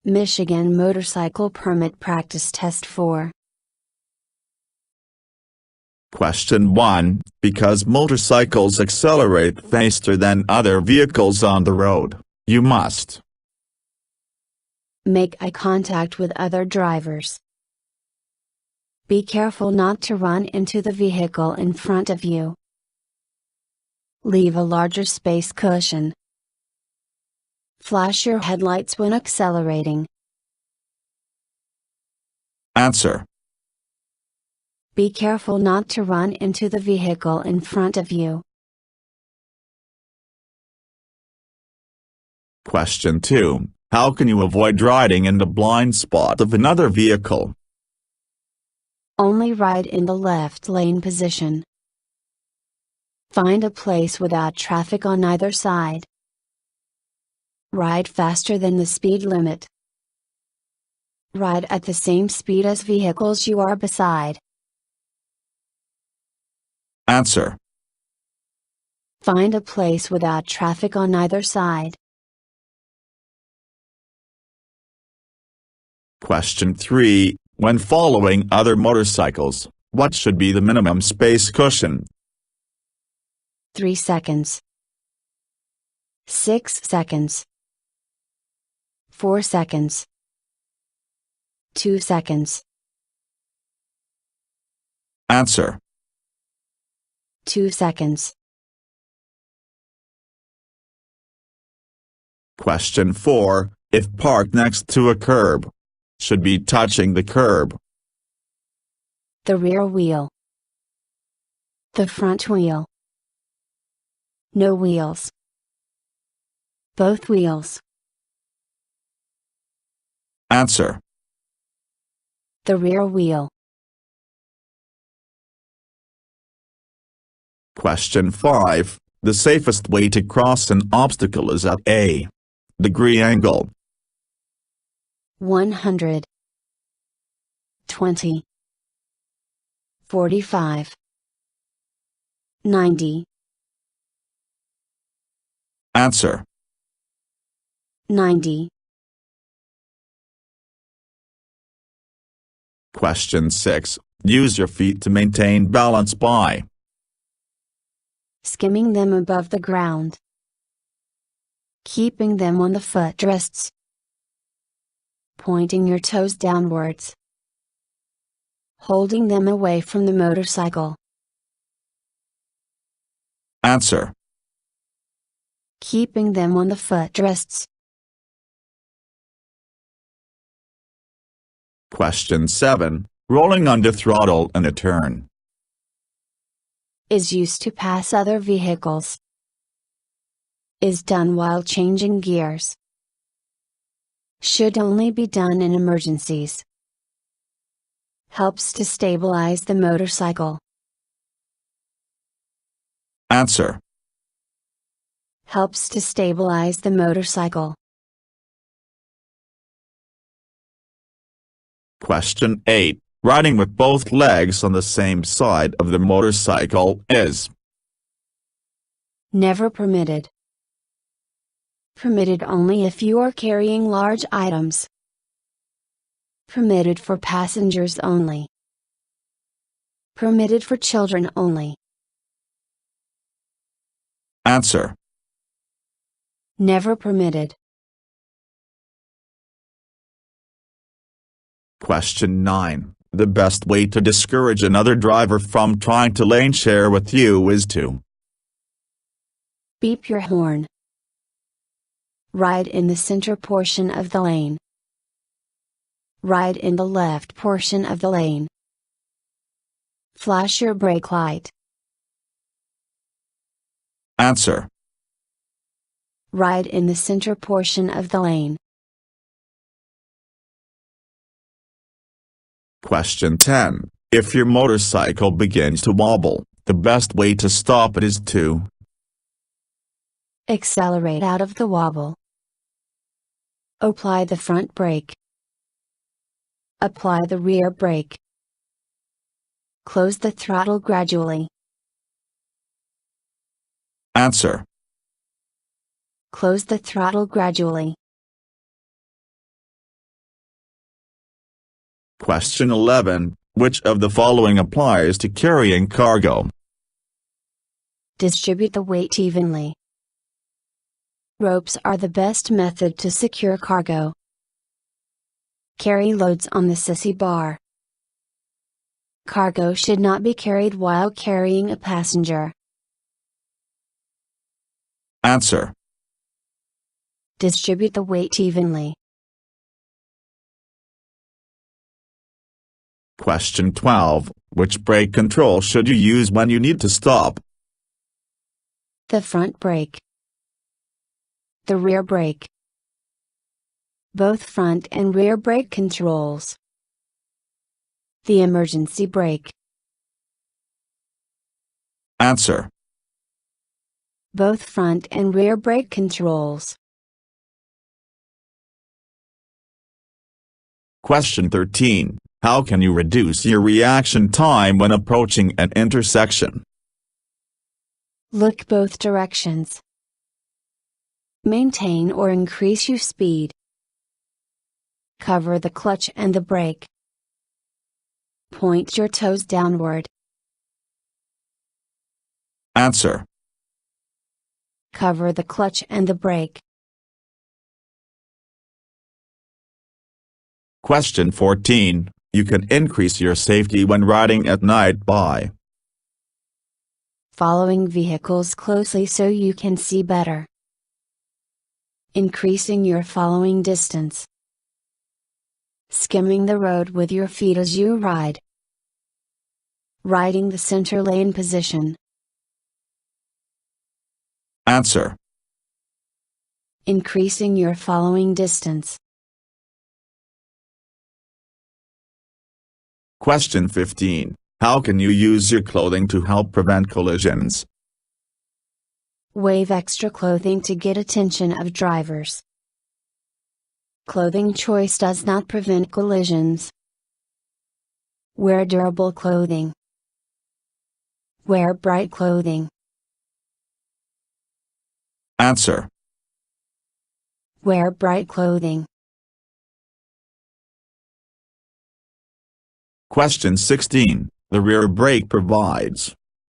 Michigan Motorcycle Permit Practice Test 4. Question 1. Because motorcycles accelerate faster than other vehicles on the road, you must make eye contact with other drivers. Be careful not to run into the vehicle in front of you. Leave a larger space cushion. Flash your headlights when accelerating. Answer. Be careful not to run into the vehicle in front of you. Question 2. How can you avoid riding in the blind spot of another vehicle? Only ride in the left lane position. Find a place without traffic on either side. Ride faster than the speed limit. Ride at the same speed as vehicles you are beside. Answer. Find a place without traffic on either side. Question 3. When following other motorcycles, what should be the minimum space cushion? 3 seconds. 6 seconds. 4 seconds. 2 seconds. Answer. 2 seconds. Question 4. If parked next to a curb, should be touching the curb. The rear wheel. The front wheel. No wheels. Both wheels. Answer. The rear wheel. Question 5. The safest way to cross an obstacle is at a degree angle. 100. 20. 45. 90. Answer. 90. Question 6. Use your feet to maintain balance by skimming them above the ground. Keeping them on the footrests. Pointing your toes downwards. Holding them away from the motorcycle. Answer. Keeping them on the footrests. Question 7. Rolling under throttle in a turn is used to pass other vehicles. Is done while changing gears. Should only be done in emergencies. Helps to stabilize the motorcycle. Answer. Helps to stabilize the motorcycle. Question 8. Riding with both legs on the same side of the motorcycle is never permitted. Permitted only if you are carrying large items. Permitted for passengers only. Permitted for children only. Answer. Never permitted. Question 9. The best way to discourage another driver from trying to lane share with you is to beep your horn. Ride in the center portion of the lane. Ride in the left portion of the lane. Flash your brake light. Answer. Ride in the center portion of the lane. Question 10. If your motorcycle begins to wobble, the best way to stop it is to accelerate out of the wobble. Apply the front brake. Apply the rear brake. Close the throttle gradually. Answer. Close the throttle gradually. Question 11. Which of the following applies to carrying cargo? Distribute the weight evenly. Ropes are the best method to secure cargo. Carry loads on the sissy bar. Cargo should not be carried while carrying a passenger. Answer. Distribute the weight evenly. Question 12. Which brake control should you use when you need to stop? The front brake. The rear brake. Both front and rear brake controls. The emergency brake. Answer. Both front and rear brake controls. Question 13. How can you reduce your reaction time when approaching an intersection? Look both directions. Maintain or increase your speed. Cover the clutch and the brake. Point your toes downward. Answer. Cover the clutch and the brake. Question 14. You can increase your safety when riding at night by following vehicles closely so you can see better. Increasing your following distance. Skimming the road with your feet as you ride. Riding the center lane position. Answer. Increasing your following distance. Question 15. How can you use your clothing to help prevent collisions? Wave extra clothing to get attention of drivers. Clothing choice does not prevent collisions. Wear durable clothing. Wear bright clothing. Answer. Wear bright clothing. Question 16. The rear brake provides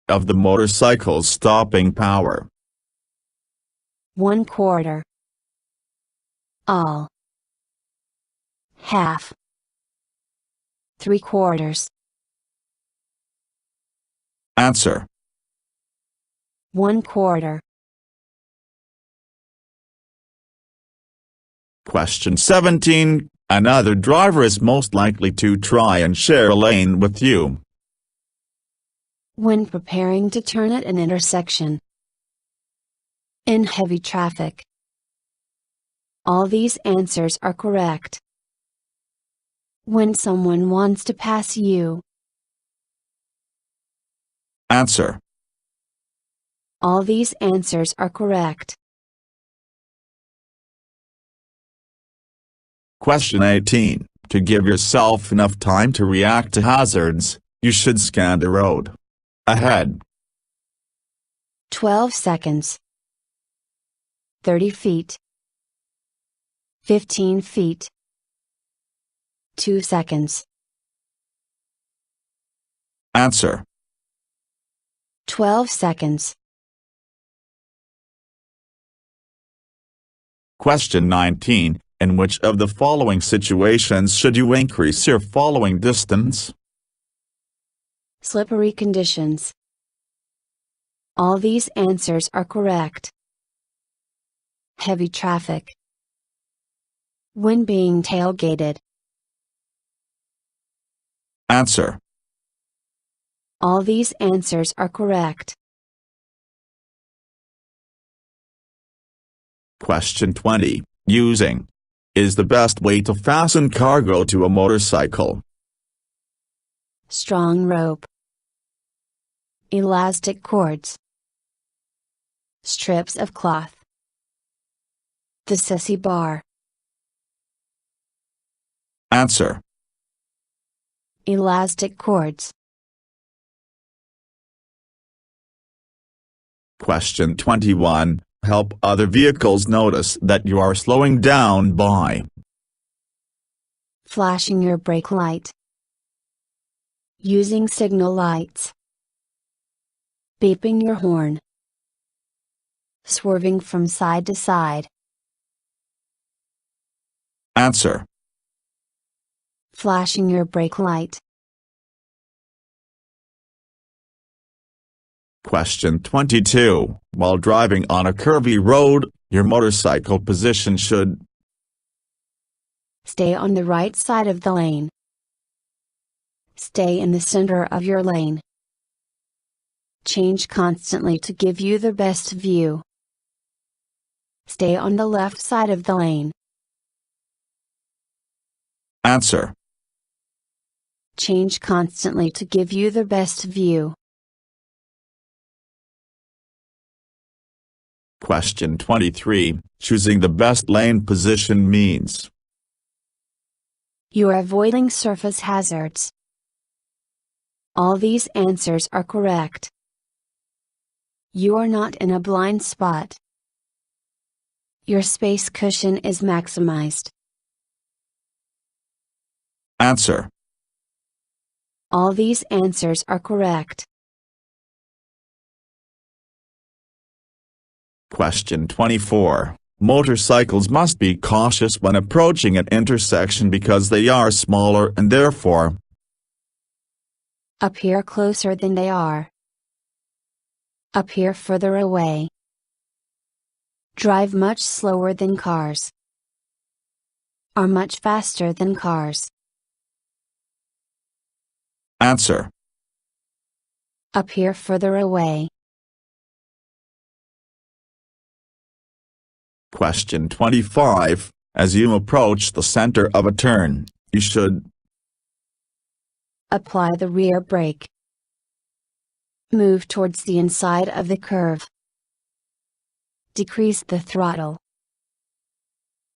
of the motorcycle's stopping power. 1/4. All. Half. 3/4. Answer. 1/4. Question 17. Another driver is most likely to try and share a lane with you. When preparing to turn at an intersection. In heavy traffic. All these answers are correct. When someone wants to pass you. Answer. All these answers are correct. Question 18. To give yourself enough time to react to hazards, you should scan the road ahead. 12 seconds. 30 feet. 15 feet. 2 seconds. Answer. 12 seconds. Question 19. In which of the following situations should you increase your following distance? Slippery conditions. All these answers are correct. Heavy traffic. When being tailgated. Answer. All these answers are correct. Question 20. Using is the best way to fasten cargo to a motorcycle. Strong rope. Elastic cords. Strips of cloth. The sissy bar. Answer. Elastic cords. Question 21. Help other vehicles notice that you are slowing down by Flashing your brake light. Using signal lights. Beeping your horn. Swerving from side to side. Answer. Flashing your brake light. Question 22. While driving on a curvy road, your motorcycle position should stay on the right side of the lane. Stay in the center of your lane. Change constantly to give you the best view. Stay on the left side of the lane. Answer. Change constantly to give you the best view. Question 23. Choosing the best lane position means you are avoiding surface hazards. All these answers are correct. You are not in a blind spot. Your space cushion is maximized. Answer. All these answers are correct. Question 24. Motorcycles must be cautious when approaching an intersection because they are smaller and therefore appear closer than they are. Appear further away. Drive much slower than cars. Are much faster than cars. Answer. Appear further away. Question 25. As you approach the center of a turn, you should apply the rear brake. Move towards the inside of the curve. Decrease the throttle.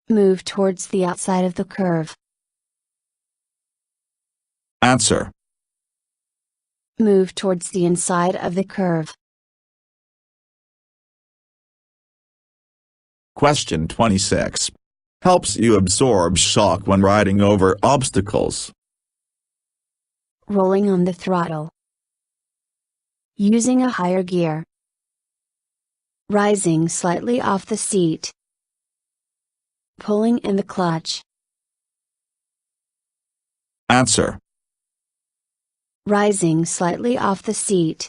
Move towards the outside of the curve. Answer. Move towards the inside of the curve. Question 26. Helps you absorb shock when riding over obstacles. Rolling on the throttle. Using a higher gear. Rising slightly off the seat. Pulling in the clutch. Answer. Rising slightly off the seat.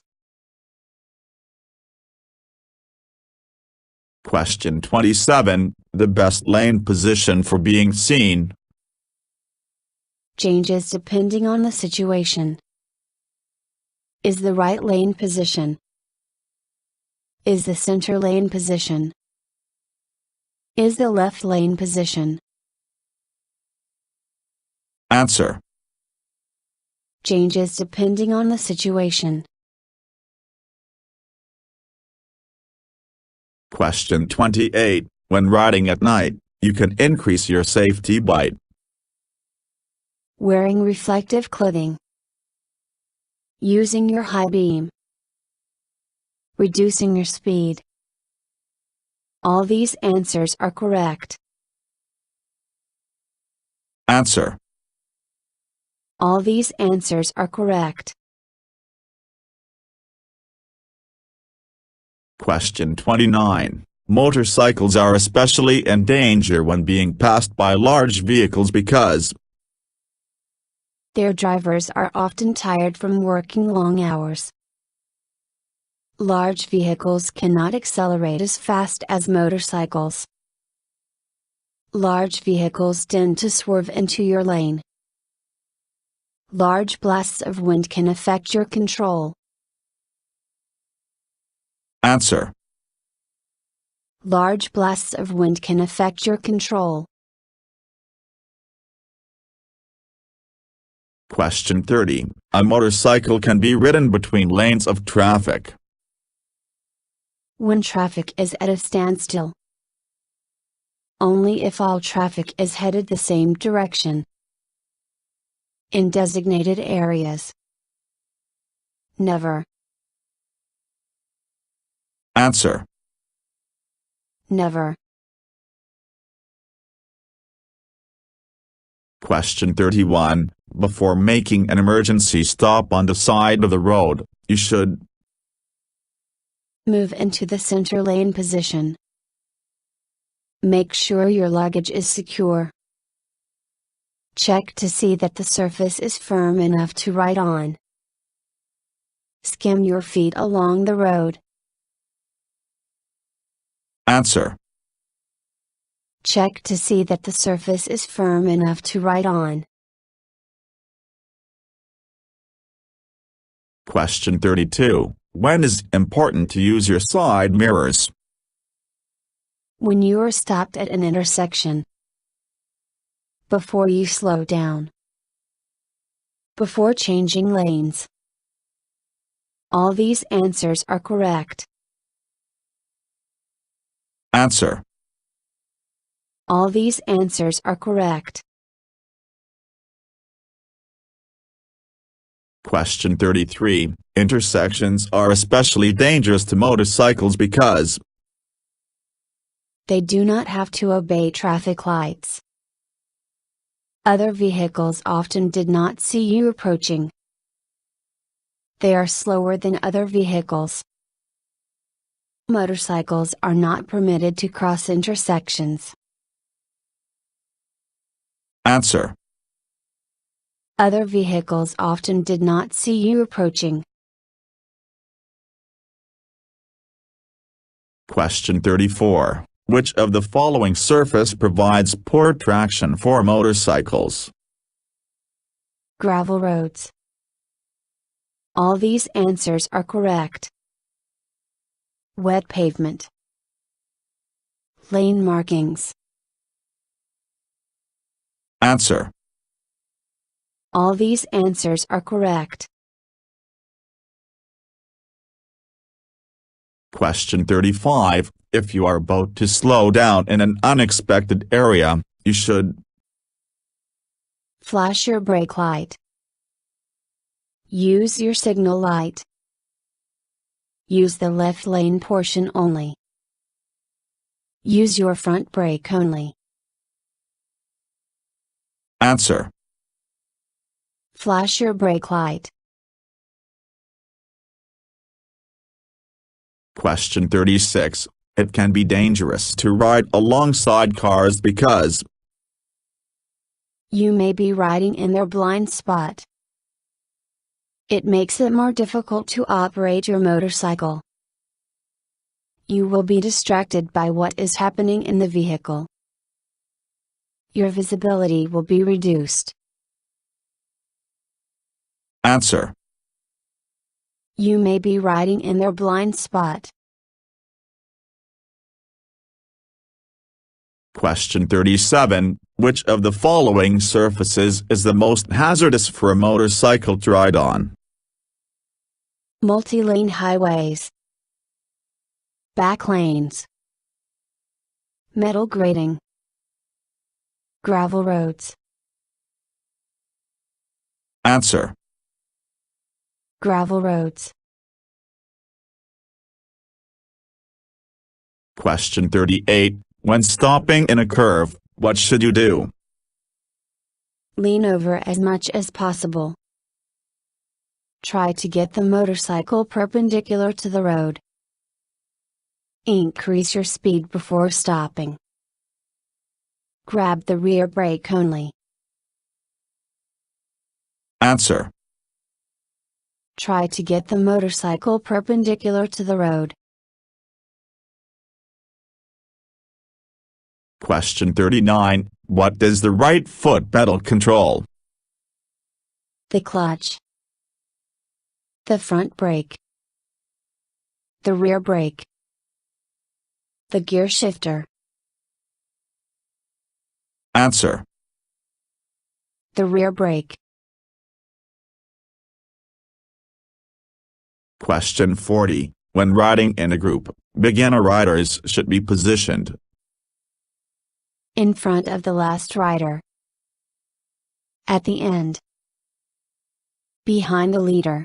Question 27. The best lane position for being seen. Changes depending on the situation. Is the right lane position? Is the center lane position? Is the left lane position? Answer. Changes depending on the situation. Question 28. When riding at night, you can increase your safety by wearing reflective clothing. Using your high beam. Reducing your speed. All these answers are correct. Answer. All these answers are correct. Question 29. Motorcycles are especially in danger when being passed by large vehicles because their drivers are often tired from working long hours. Large vehicles cannot accelerate as fast as motorcycles. Large vehicles tend to swerve into your lane. Large blasts of wind can affect your control. Answer. Large blasts of wind can affect your control. Question 30. A motorcycle can be ridden between lanes of traffic. When traffic is at a standstill. Only if all traffic is headed the same direction. In designated areas. Never. Answer. Never. Question 31. Before making an emergency stop on the side of the road, you should move into the center lane position. Make sure your luggage is secure. Check to see that the surface is firm enough to ride on. Skim your feet along the road. answer. Check to see that the surface is firm enough to ride on. Question 32. When is it important to use your side mirrors? When you are stopped at an intersection. Before you slow down. Before changing lanes. All these answers are correct. Answer. All these answers are correct. Question 33. Intersections are especially dangerous to motorcycles because they do not have to obey traffic lights. Other vehicles often did not see you approaching. They are slower than other vehicles. Motorcycles are not permitted to cross intersections. Answer. Other vehicles often did not see you approaching. Question 34. Which of the following surface provides poor traction for motorcycles? Gravel roads. All these answers are correct. Wet pavement. Lane markings. Answer. All these answers are correct. Question 35. If you are about to slow down in an unexpected area, you should flash your brake light. Use your signal light. Use the left lane portion only. Use your front brake only. answer. Flash your brake light. Question 36. It can be dangerous to ride alongside cars because you may be riding in their blind spot. It makes it more difficult to operate your motorcycle. You will be distracted by what is happening in the vehicle. Your visibility will be reduced. answer. You may be riding in their blind spot. Question 37. Which of the following surfaces is the most hazardous for a motorcycle to ride on? Multi-lane highways. Back lanes. Metal grating. Gravel roads. Answer. Gravel roads. Question 38. When stopping in a curve, what should you do? Lean over as much as possible. Try to get the motorcycle perpendicular to the road. Increase your speed before stopping. Grab the rear brake only. Answer. Try to get the motorcycle perpendicular to the road. Question 39. What does the right foot pedal control? The clutch. The front brake. The rear brake. The gear shifter. Answer. The rear brake. Question 40. When riding in a group, beginner riders should be positioned In front of the last rider. At the end. Behind the leader.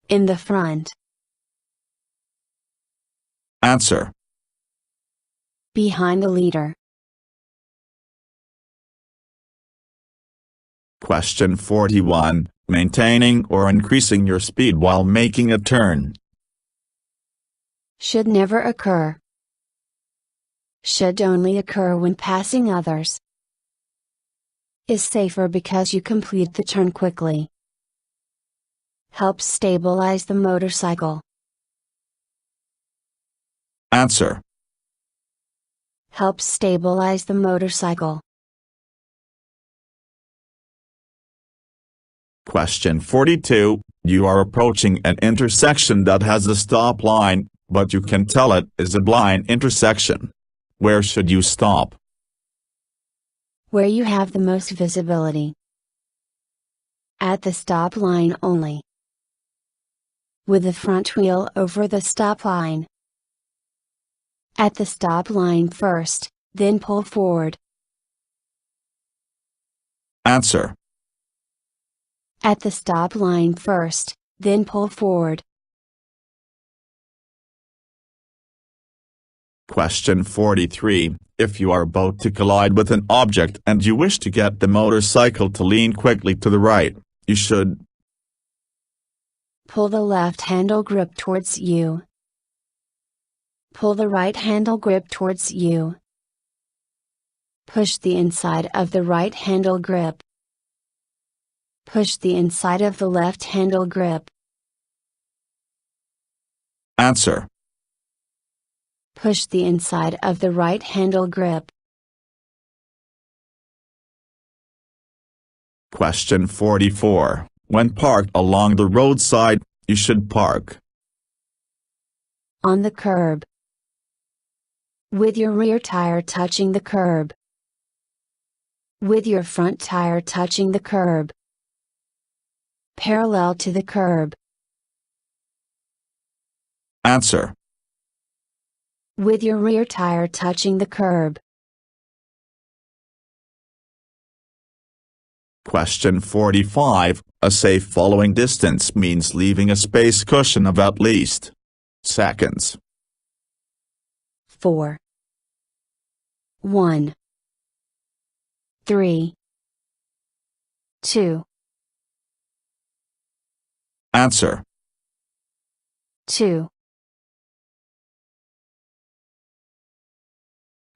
In the front. Answer. Behind the leader. Question 41. Maintaining or increasing your speed while making a turn. Should never occur. Should only occur when passing others. Is safer because you complete the turn quickly. Helps stabilize the motorcycle. Answer. Helps stabilize the motorcycle. Question 42. You are approaching an intersection that has a stop line, but you can tell it is a blind intersection. Where should you stop? Where you have the most visibility. At the stop line only. With the front wheel over the stop line. At the stop line first, then pull forward. Answer. At the stop line first, then pull forward. Question 43. If you are about to collide with an object and you wish to get the motorcycle to lean quickly to the right, you should pull the left handle grip towards you. Pull the right handle grip towards you. Push the inside of the right handle grip. Push the inside of the left handle grip. Answer. Push the inside of the right handle grip. Question 44. When parked along the roadside, you should park on the curb. With your rear tire touching the curb. With your front tire touching the curb. Parallel to the curb. Answer. With your rear tire touching the curb. Question 45. A safe following distance means leaving a space cushion of at least seconds. 4 1 3 2 Answer. 2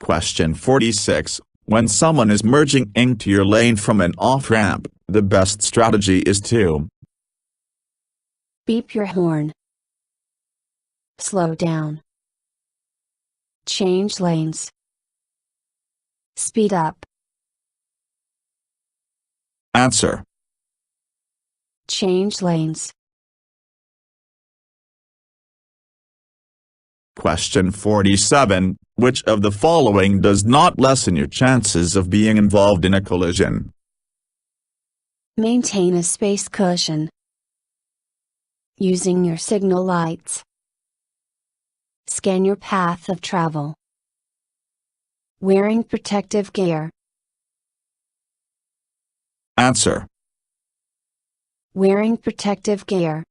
Question 46. When someone is merging into your lane from an off-ramp, the best strategy is to beep your horn. Slow down. Change lanes. Speed up. Answer. Change lanes. Question 47. Which of the following does not lessen your chances of being involved in a collision? Maintain a space cushion. Using your signal lights. Scan your path of travel. Wearing protective gear. Answer. Wearing protective gear.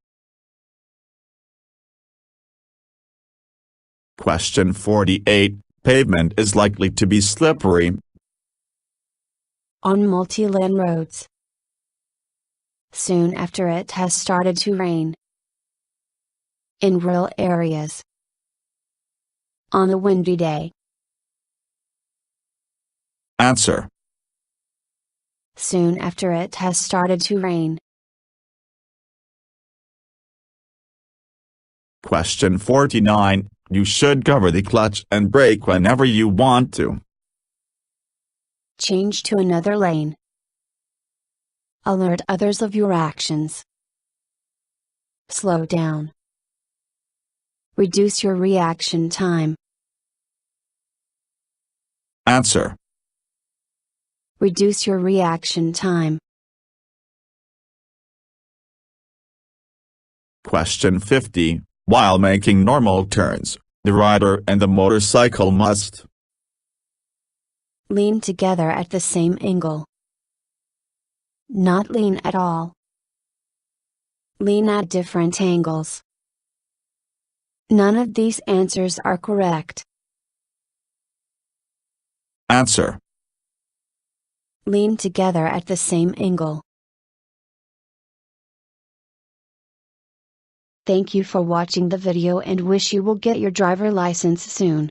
Question 48. Pavement is likely to be slippery on multi-lane roads. Soon after it has started to rain. In rural areas. On a windy day. Answer. Soon after it has started to rain. Question 49. You should cover the clutch and brake whenever you want to. Change to another lane. Alert others of your actions. Slow down. Reduce your reaction time. Answer. Reduce your reaction time. Question 50. While making normal turns, the rider and the motorcycle must lean together at the same angle. Not lean at all. Lean at different angles. None of these answers are correct. Answer. lean together at the same angle. Thank you for watching the video and wish you will get your driver license soon.